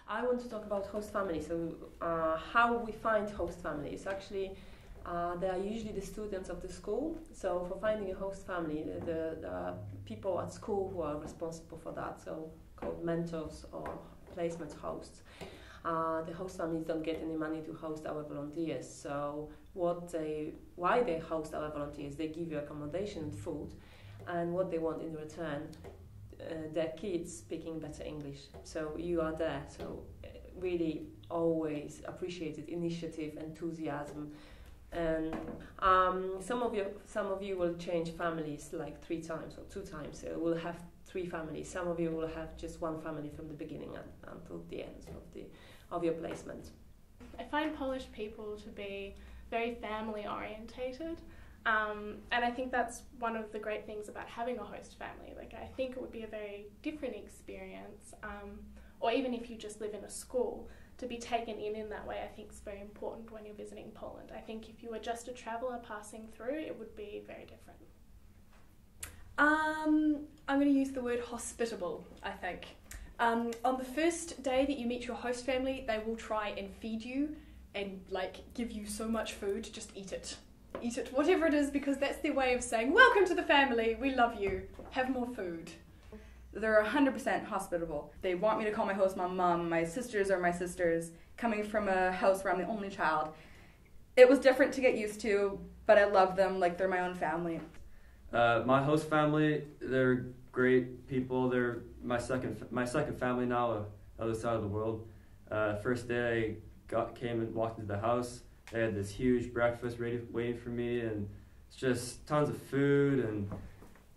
I want to talk about host families. So how we find host families. Actually, they are usually the students of the school. So for finding a host family, the people at school who are responsible for that, so called mentors or placement hosts. The host families don't get any money to host our volunteers. So why they host our volunteers, they give you accommodation and food, and what they want in return, their kids speaking better English. So you are there. So really always appreciated initiative, enthusiasm. And some of you will change families like 3 times or 2 times. So we'll have 3 families. Some of you will have just 1 family from the beginning until the end of your placement. I find Polish people to be very family orientated, and I think that's one of the great things about having a host family. Like, I think it would be a very different experience, or even if you just live in a school, to be taken in that way, I think is very important when you're visiting Poland. I think if you were just a traveller passing through, it would be very different. I'm going to use the word hospitable, I think. On the first day that you meet your host family, they will try and feed you and give you so much food, just eat it. Eat it, whatever it is, because that's their way of saying, welcome to the family, we love you, have more food. They're 100% hospitable. They want me to call my host mom. My sisters are my sisters. Coming from a house where I'm the only child, it was different to get used to, but I love them like they're my own family. My host family, they're great people. They're my second family now, other side of the world. First day I came and walked into the house. They had this huge breakfast ready waiting for me, and it's just tons of food, and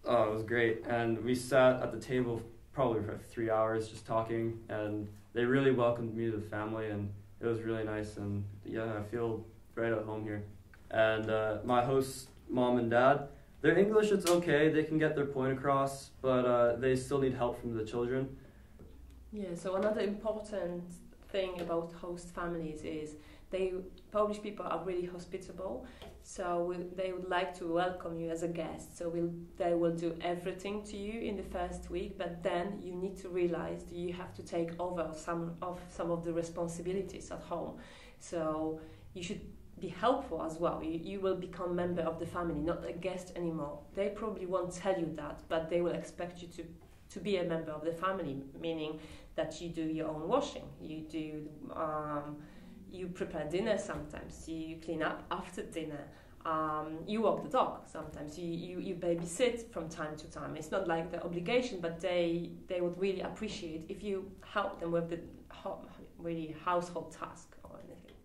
it was great. And we sat at the table probably for 3 hours just talking, and they really welcomed me to the family, and it was really nice. And yeah, I feel right at home here. And my host mom and dad, their English, it's okay. They can get their point across, but they still need help from the children. Yeah, so another important thing about host families is Polish people are really hospitable, so they would like to welcome you as a guest. So they will do everything to you in the first week, but then you need to realize that you have to take over some of the responsibilities at home. So you should be helpful as well. You will become member of the family, not a guest anymore. They probably won't tell you that, but they will expect you to be a member of the family, meaning that you do your own washing, you prepare dinner sometimes, you clean up after dinner, you walk the dog sometimes, you babysit from time to time. It's not like the obligation, but they would really appreciate if you help them with the really household task or anything.